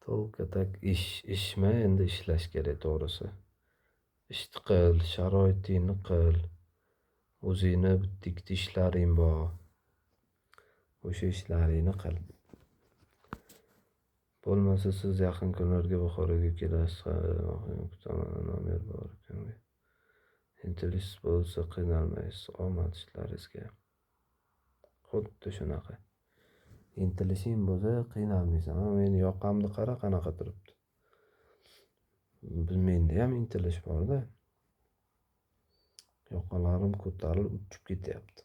To'g'ri ishmi, endi ishlash kerak to'g'risi. Ishni qil, sharoitingni qil, o'zingni bitta-ikkita ishlaring bor. O'sha ishlaringni qil. Bo'lmasa siz yaqin kunlarda Buxoroga kelasiz. Kutaman, nomer bor ekan. Intilishsiz bo'lsa qiynalmaysiz. Omad ishlaringizga. Xuddi shunaqa. Intilishing bo'lsa qiynalmaysan. Meni yoqamni qara qanaqa turibdi. Menda ham intilish bor-da. Yoqalarim ko'tarilib uchib ketyapti.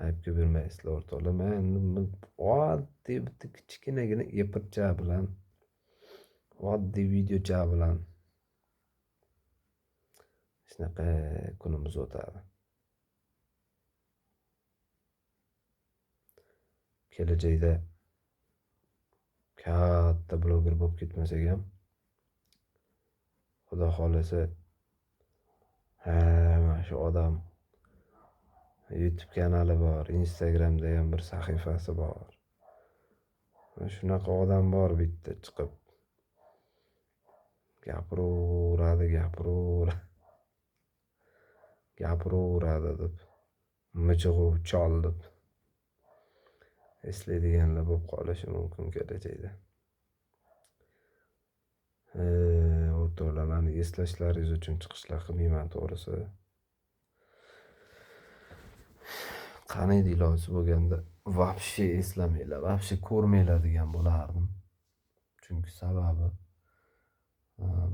Aybga bermaysizlar o'rtoqlar. Men oddiy bitta kichkinagina epircha bilan, oddiy videocha bilan shunaqa kunimiz o'tadi. Kelajakda katta bloger bo'lib ketmasak ham, Xudo xolasa, mana shu odam YouTube kanali bor, Instagramda ham bir sahifasi bor. Shunaqa odam bor bitta chiqib gapiraveradi deb, mijg'u chol deb eslaydiganlar bo'lib qolishi mumkin kelajakda. O'rtoqlar, mani eslashlaringiz uchun chiqishlar qilmayman to'g'risi. Qaniydi iloji bo'lganda vobshe eslamanglar, vobshe ko'rmanglar degan bo'lardim. Chunki sababi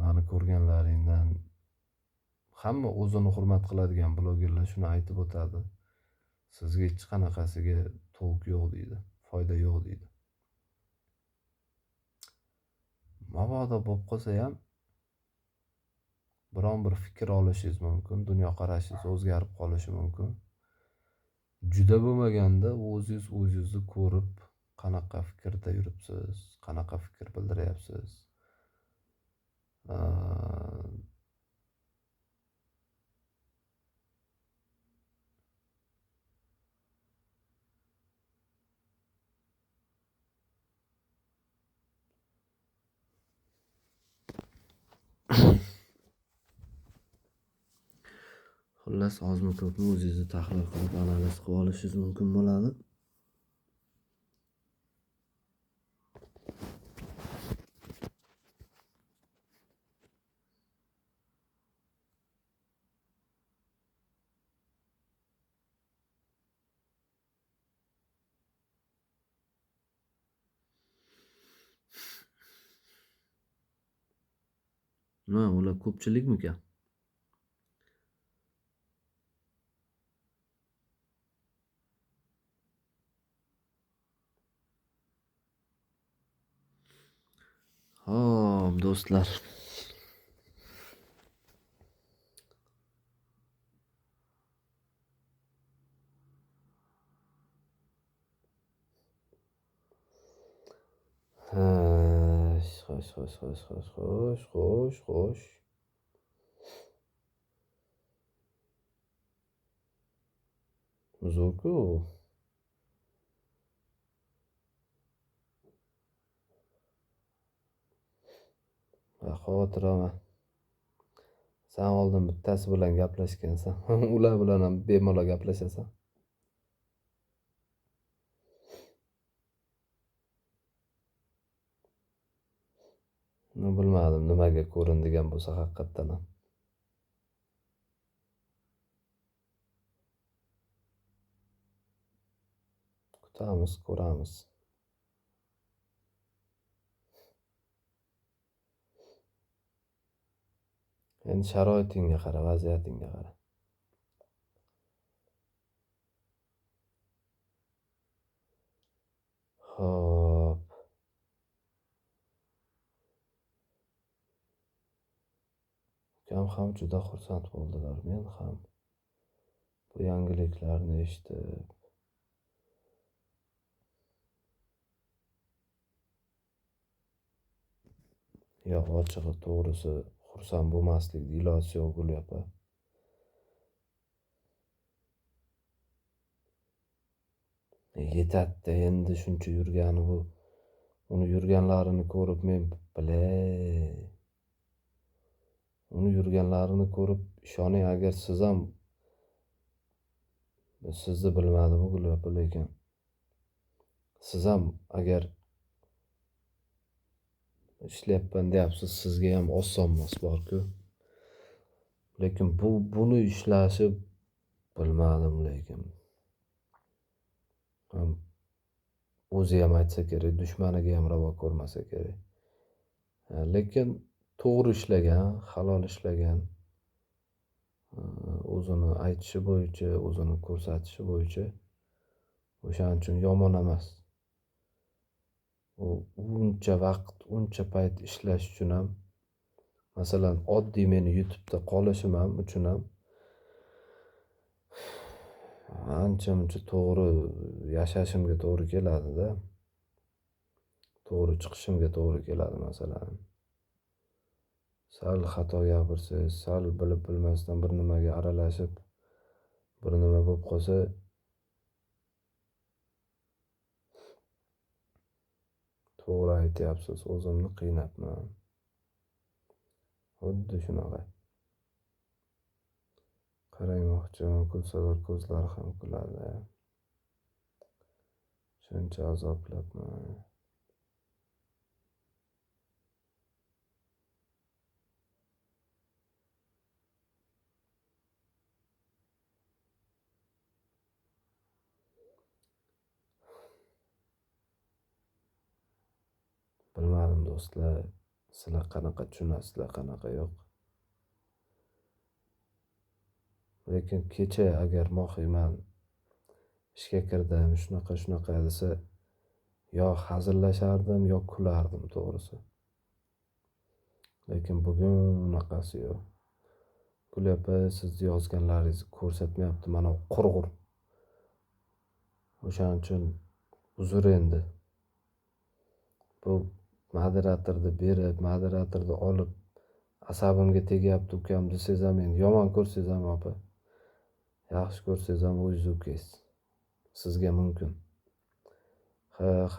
mani ko'rganlaringdan hamma o'zini hurmat qiladigan blogerlar shuni aytib o'tadi. Sizga hech qanaqasiga to'q yo'q deydi, foyda yo'q deydi. Mabodo bo'lib qolsa ham biron bir fikr olishingiz mumkin, dunyoqarashingiz o'zgarib qolishi mumkin. Juda bo'lmaganda o'zingizni ko'rib, qanaqa fikrda yuribsiz, qanaqa fikr bildiryapsiz. Xullas, ozmi ko'pmi o'zingizni tahlil qilib, analiz qilib olishingiz mumkin bo'ladi. Ular ko'pchilikmikan? Xo'p, do'stlar. Xo'sh. Zo'rku. Xotiraman. Sen oldin bittasi bilan gaplashgansan. Ular bilan ham bemalol gaplashasan. Bilmadim nimaga ko'rindigan bo'lsa haqiqatdan ham. Kutamiz, ko'ramiz. Endi sharoitingga qara, vaziyatingga qara. Xo'p. Ukam ham juda xursand bo'ldilar, men ham. Bu yangiliklarni eshitib. Yo'q, ochig'i to'g'risi xursand bo'lmaslikni iloji yo'q, Gul opa. Yetadi endi shuncha yurgani bu. Uni yurganlarini ko'rib men bilay. Uni yurganlarini ko'rib ishoning, agar siz ham, sizni bilmadim Gulyopa, lekin siz ham agar ishlayapman deyapsiz, sizga ham oson emas bor-ku. Lekin buni ishlashi bilmadim, lekin ham o'zi ham aytsa kerak, dushmaniga ham ravo ko'rmasa kerak. Lekin to'g'ri ishlagan, halol ishlagan, o'zini aytishi bo'yicha, o'zini ko'rsatishi bo'yicha o'shaning uchun yomon emas. Uncha vaqt, uncha payt ishlash uchun ham, masalan, oddiy meni YouTube'da qolishim ham uchun ham ancha-muncha to'g'ri yashashimga to'g'ri keladi-da. To'g'ri chiqishimga to'g'ri keladi, masalan. Sal xato gapirsangiz, sal bilib bilmasdan bir nimaga aralashib, bir nima bo'lib qolsa, to'g'ri aytyapsiz, o'zimni qiynabman. Xuddi shunaqa. Qaraymoqchiman, kulsalar ko'zlari ham kuladi. Shuncha azoblabman. Bilmadim do'stlar, sizlar qanaqa tushunasizlar, qanaqa yo'q. Lekin kecha agar Mohiman ishga kirdim, shunaqa desa, yo hazillashardim, yo kulardim to'g'risi. Lekin bugun unaqasi yo'q. Gulyopa, sizni yozganlaringizni ko'rsatmayapti, mana qurg'ur. O'shaning uchun uzr endi. Bu moderatorni berib, moderatorni olib, asabimga tegyapti ukam desangiz ham, endi yomon ko'rsangiz ham opa, yaxshi ko'rsangiz ham o'zingiz ukangiz. Sizga mumkin.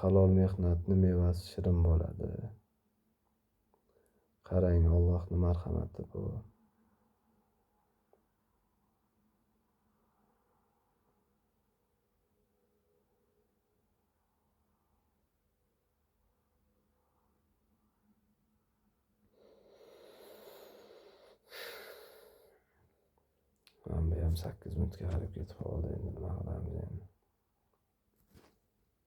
Halol mehnatni mevasi shirin bo'ladi. Qarang, Allohning marhamati bu. Mana bu ham 8 minutga qarab ketib qoldi, endi nima qilamiz endi.